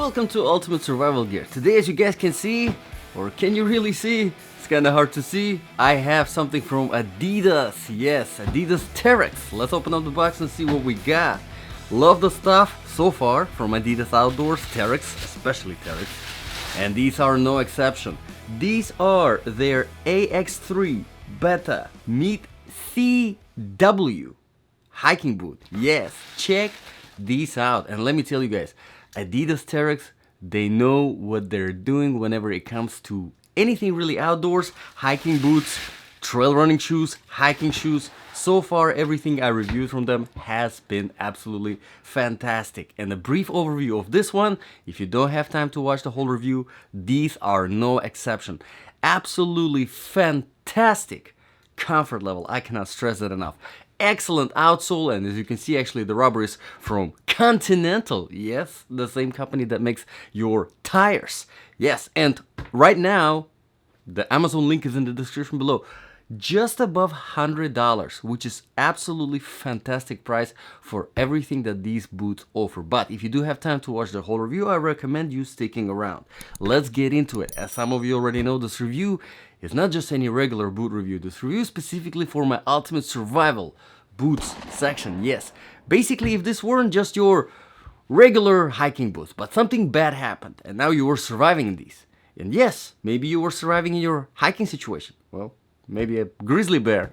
Welcome to Ultimate Survival Gear. Today, as you guys can see, or can you really see? It's kinda hard to see. I have something from Adidas. Yes, Adidas Terrex. Let's open up the box and see what we got. Love the stuff so far from Adidas Outdoors, Terrex, especially Terrex. And these are no exception. These are their AX3 Beta Meet CW hiking boot. Yes, check these out. And let me tell you guys, Adidas Terrex, they know what they're doing whenever it comes to anything really outdoors. Hiking boots, trail running shoes, hiking shoes. So far, everything I reviewed from them has been absolutely fantastic. And a brief overview of this one, if you don't have time to watch the whole review, these are no exception. Absolutely fantastic comfort level. I cannot stress that enough. Excellent outsole, and as you can see, actually the rubber is from Continental. Yes, the same company that makes your tires. Yes, and right now the Amazon link is in the description below. Just above $100, which is absolutely fantastic price for everything that these boots offer. But if you do have time to watch the whole review, I recommend you sticking around. Let's get into it. As some of you already know, this review is not just any regular boot review. This review is specifically for my Ultimate Survival boots section. Yes, basically, if this weren't just your regular hiking boots, but something bad happened and now you were surviving in these, and yes, maybe you were surviving in your hiking situation. Well, maybe a grizzly bear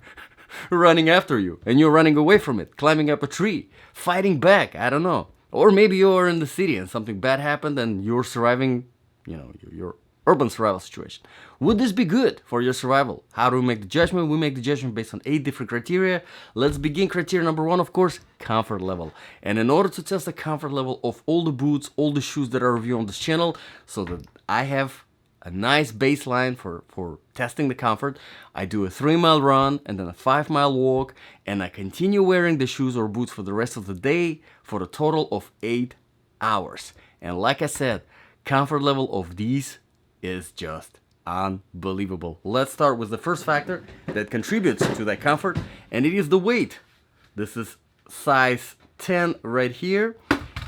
running after you and you're running away from it, climbing up a tree, fighting back, I don't know. Or maybe you're in the city and something bad happened and you're surviving, your urban survival situation. Would this be good for your survival? How do we make the judgment? We make the judgment based on 8 different criteria. Let's begin. Criteria number 1, of course, comfort level. And in order to test the comfort level of all the boots, all the shoes that I review on this channel, so that I have a nice baseline for testing the comfort, I do a 3-mile run and then a 5-mile walk, and I continue wearing the shoes or boots for the rest of the day for a total of 8 hours. And like I said, comfort level of these is just unbelievable. Let's start with the first factor that contributes to that comfort, and it is the weight. This is size 10 right here,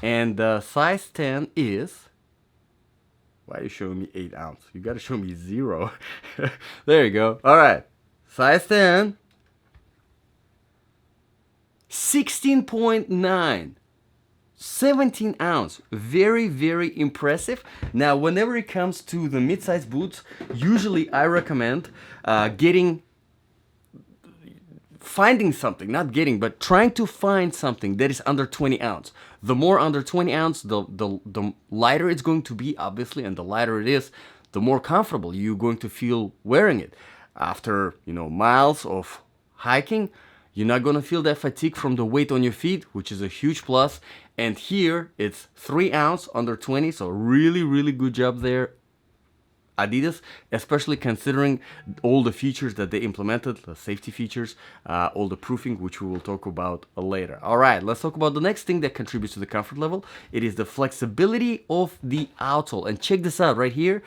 and size 10 is... Why are you showing me 8 ounce? You gotta show me 0. There you go. All right. Size 10. 16.9. 17 ounce. Very, very impressive. Now, whenever it comes to the mid-size boots, usually I recommend trying to find something that is under 20 ounce. The more under 20 ounce, the lighter it's going to be, obviously, and the lighter it is, the more comfortable you're going to feel wearing it. After, miles of hiking, you're not going to feel that fatigue from the weight on your feet, which is a huge plus. And here, it's 3 ounce under 20, so really, really good job there, Adidas, especially considering all the features that they implemented, the safety features, all the proofing, which we will talk about later. All right, let's talk about the next thing that contributes to the comfort level. It is the flexibility of the outsole. And check this out right here.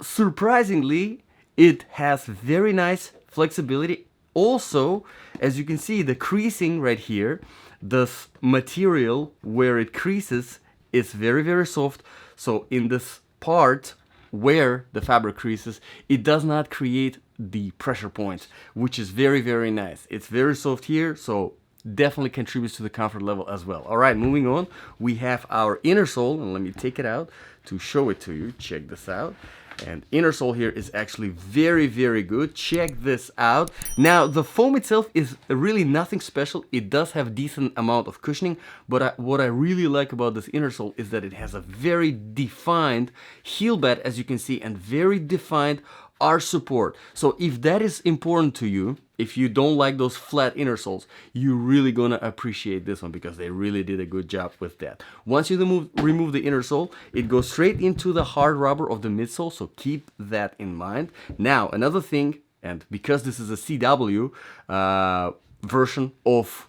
Surprisingly, it has very nice flexibility. Also, as you can see, the creasing right here, the material where it creases is very, very soft. So in this part where the fabric creases, it does not create the pressure points, which is very, very nice. It's very soft here, so definitely contributes to the comfort level as well. All right, moving on, we have our inner sole, and let me take it out to show it to you. Check this out. And inner sole here is actually very, very good. Check this out. Now, the foam itself is really nothing special. It does have decent amount of cushioning, but what I really like about this inner sole is that it has a very defined heel bed, as you can see, and very defined arch support. So if that is important to you, if you don't like those flat inner soles, you're really gonna appreciate this one because they really did a good job with that. Once you remove the inner sole, it goes straight into the hard rubber of the midsole, so keep that in mind. Now, another thing, and because this is a CW version of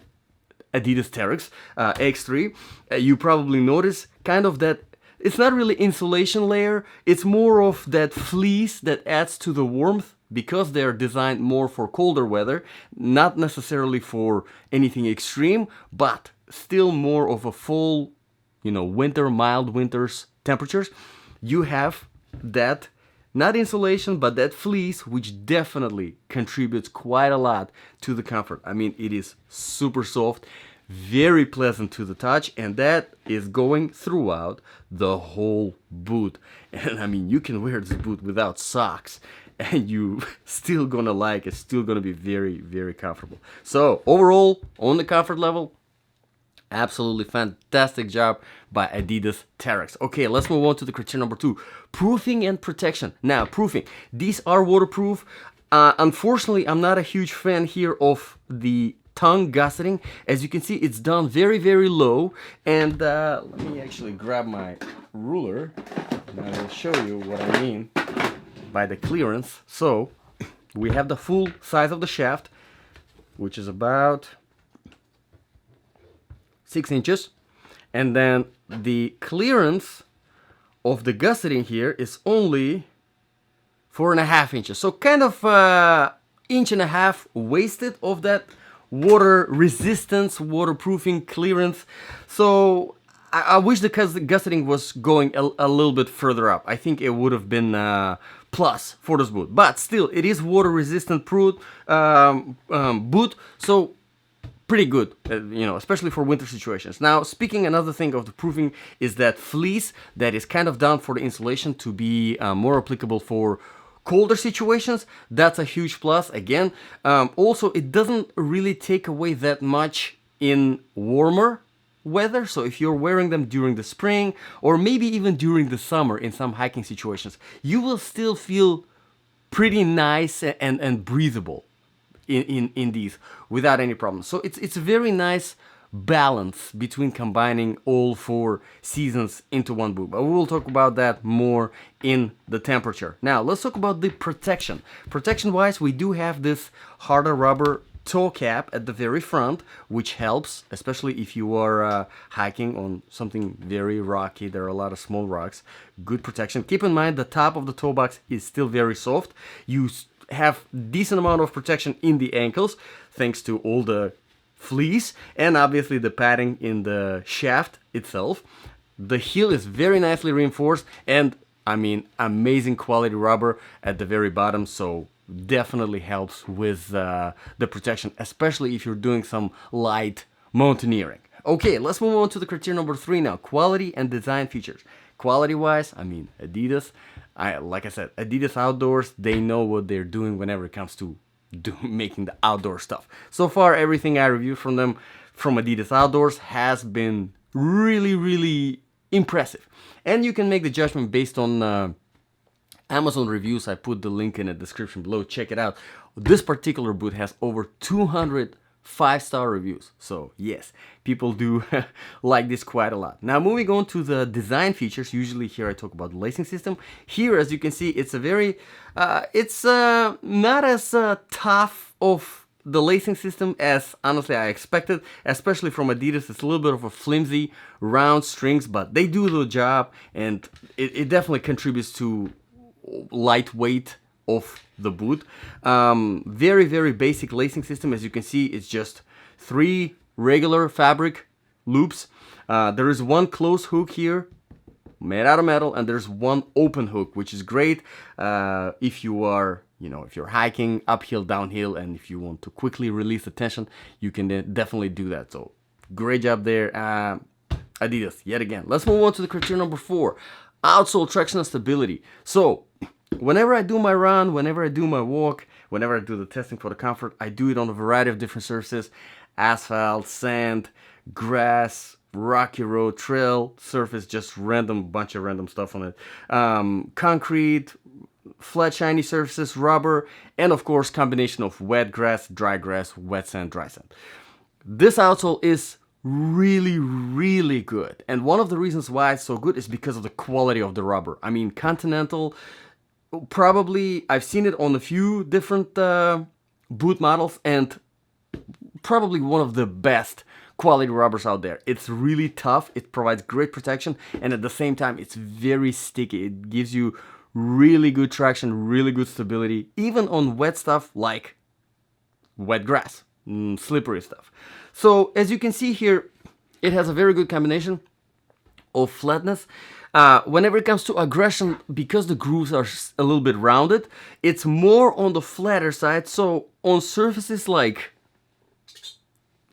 Adidas Terrex Ax3, you probably notice kind of that it's not really insulation layer, it's more of that fleece that adds to the warmth because they're designed more for colder weather, not necessarily for anything extreme, but still more of a full, winter, mild winters temperatures, you have that, not insulation, but that fleece, which definitely contributes quite a lot to the comfort. I mean, it is super soft, very pleasant to the touch, and that is going throughout the whole boot. And I mean, you can wear this boot without socks and you still gonna like it, still gonna be very, very comfortable. So overall, on the comfort level, absolutely fantastic job by Adidas Terrex. Okay, let's move on to the criteria number 2, proofing and protection. Now, proofing, these are waterproof. Unfortunately, I'm not a huge fan here of the tongue gusseting. As you can see, it's done very, very low. And let me actually grab my ruler and I will show you what I mean by the clearance. So we have the full size of the shaft, which is about 6 inches, and then the clearance of the gusseting here is only 4.5 inches. So kind of 1.5 inches wasted of that water resistance, waterproofing clearance. So I wish the gusseting was going a little bit further up. I think it would have been plus for this boot, but still it is water resistant boot, so pretty good, you know, especially for winter situations. Now, speaking another thing of the proofing is that fleece that is kind of done for the insulation to be more applicable for colder situations. That's a huge plus. Again, also it doesn't really take away that much in warmer weather. So if you're wearing them during the spring or maybe even during the summer in some hiking situations, you will still feel pretty nice and breathable in these without any problems. So it's a very nice balance between combining all 4 seasons into one boot, but we will talk about that more in the temperature. Now let's talk about the protection. Protection wise, we do have this harder rubber toe cap at the very front, which helps, especially if you are hiking on something very rocky. There are a lot of small rocks. Good protection. Keep in mind the top of the toe box is still very soft. You have decent amount of protection in the ankles thanks to all the fleece and obviously the padding in the shaft itself. The heel is very nicely reinforced and I mean amazing quality rubber at the very bottom, so definitely helps with the protection, especially if you're doing some light mountaineering. Okay, let's move on to the criteria number 3 now, quality and design features. Quality wise, I mean Adidas, like I said, Adidas Outdoors, they know what they're doing whenever it comes to making the outdoor stuff. So far, everything I reviewed from them, from Adidas Outdoors, has been really, really impressive. And you can make the judgment based on Amazon reviews. I put the link in the description below. Check it out. This particular boot has over 200 5-star reviews. So yes, people do like this quite a lot. Now moving on to the design features. Usually here I talk about the lacing system. Here, as you can see, it's a very, it's not as tough of the lacing system as honestly I expected, especially from Adidas. It's a little bit of a flimsy round strings, but they do the job and it definitely contributes to lightweight of the boot. Very, very basic lacing system. As you can see, it's just 3 regular fabric loops. There is 1 closed hook here made out of metal, and there's 1 open hook, which is great if you are, you know, if you're hiking uphill, downhill, and if you want to quickly release the tension, you can definitely do that. So great job there, Adidas, yet again. Let's move on to the criteria number 4, outsole traction and stability. So whenever I do my run, whenever I do my walk, whenever I do the testing for the comfort, I do it on a variety of different surfaces: asphalt, sand, grass, rocky road, trail, surface, just bunch of random stuff on it. Concrete, flat shiny surfaces, rubber, and of course combination of wet grass, wet sand, dry sand. This outsole is really, really good, and one of the reasons why it's so good is because of the quality of the rubber. I mean, Continental, probably I've seen it on a few different boot models, and probably one of the best quality rubbers out there. It's really tough, it provides great protection, and at the same time it's very sticky. It gives you really good traction, really good stability, even on wet stuff like wet grass, slippery stuff. So as you can see here, it has a very good combination of flatness. Whenever it comes to aggression, because the grooves are a little bit rounded, it's more on the flatter side. So on surfaces like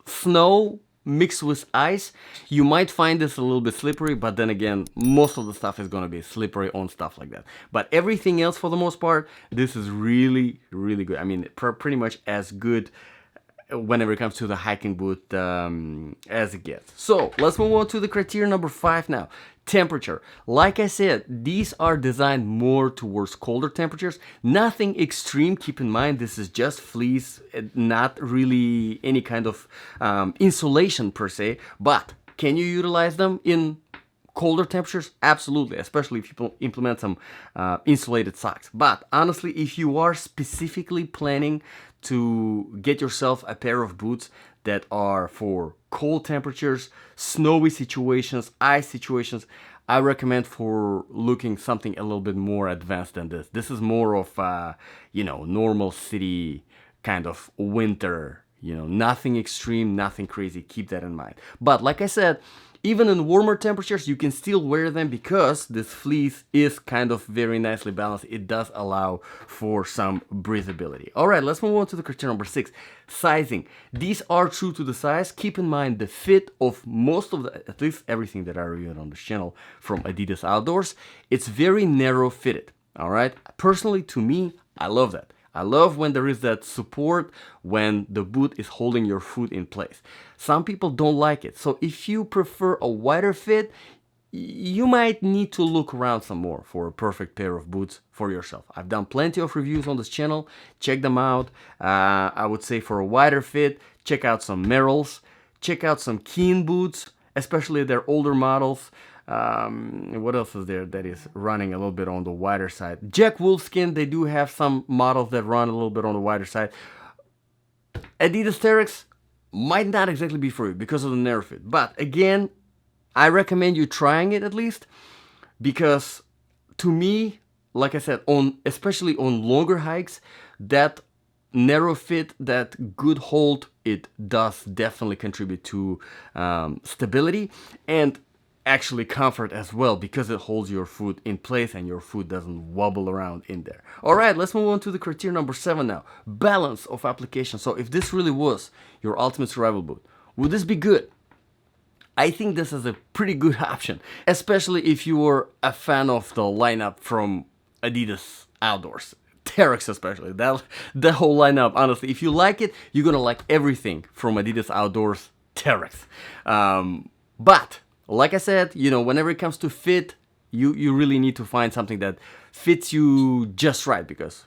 snow mixed with ice, you might find this a little bit slippery, but then again, most of the stuff is going to be slippery on stuff like that. But everything else, for the most part, this is really, really good. I mean, pretty much as good whenever it comes to the hiking boot as it gets. So let's move on to the criteria number 5 now. Temperature. Like I said, these are designed more towards colder temperatures. Nothing extreme. Keep in mind, this is just fleece, not really any kind of insulation per se. But can you utilize them in colder temperatures? Absolutely, especially if you implement some insulated socks. But honestly, if you are specifically planning to get yourself a pair of boots that are for cold temperatures, snowy situations, ice situations, I recommend for looking something a little bit more advanced than this. This is more of normal city kind of winter, nothing extreme, nothing crazy. Keep that in mind. But like I said, even in warmer temperatures, you can still wear them because this fleece is kind of very nicely balanced. It does allow for some breathability. All right, let's move on to the criteria number 6, sizing. These are true to the size. Keep in mind the fit of most of at least everything that I reviewed on this channel from Adidas Outdoors. It's very narrow fitted. All right, personally, to me, I love that. I love when there is that support, when the boot is holding your foot in place. Some people don't like it. So if you prefer a wider fit, you might need to look around some more for a perfect pair of boots for yourself. I've done plenty of reviews on this channel. Check them out. I would say for a wider fit, check out some Merrells. Check out some Keen boots, especially their older models. What else is there that is running a little bit on the wider side? Jack Wolfskin, they do have some models that run a little bit on the wider side. Adidas Terrex might not exactly be for you because of the narrow fit. But again, I recommend you trying it at least, because to me, like I said, especially on longer hikes, that narrow fit, that good hold, it does definitely contribute to stability and actually comfort as well, because it holds your foot in place and your foot doesn't wobble around in there. All right, let's move on to the criteria number 7 now. Balance of application. So if this really was your ultimate survival boot, would this be good? I think this is a pretty good option, especially if you were a fan of the lineup from Adidas Outdoors. Terrex especially, that whole lineup, honestly, if you like it, you're gonna like everything from Adidas Outdoors Terrex. But like I said, whenever it comes to fit, you really need to find something that fits you just right, because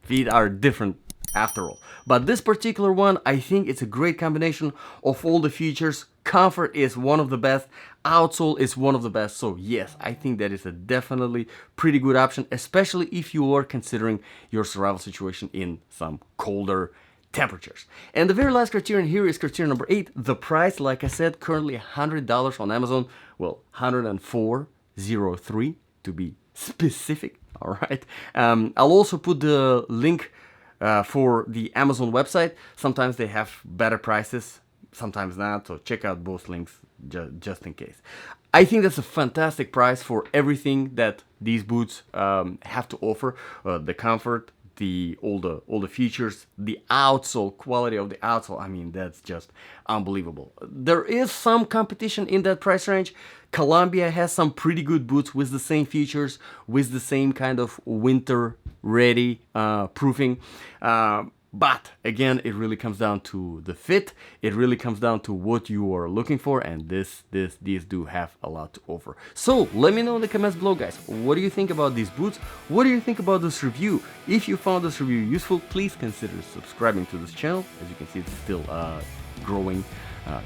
feet are different after all. But this particular one, I think it's a great combination of all the features. Comfort is one of the best. Outsole is one of the best. So yes, I think that is a definitely pretty good option, especially if you are considering your survival situation in some colder temperatures. And the very last criterion here is criteria number 8. The price, like I said, currently $100 on Amazon. Well, $104.03 to be specific. All right. I'll also put the link for the Amazon website. Sometimes they have better prices, sometimes not. So check out both links just in case. I think that's a fantastic price for everything that these boots have to offer. The comfort, all the features, the outsole, quality of the outsole, I mean, that's just unbelievable. There is some competition in that price range. Columbia has some pretty good boots with the same features, with the same kind of winter ready proofing. But again, it really comes down to the fit. It really comes down to what you are looking for, and these do have a lot to offer. So let me know in the comments below, guys. What do you think about these boots? What do you think about this review? If you found this review useful, please consider subscribing to this channel. As you can see, it's still growing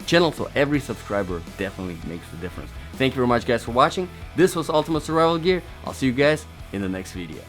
channel, so every subscriber definitely makes a difference. Thank you very much, guys, for watching. This was Ultimate Survival Gear. I'll see you guys in the next video.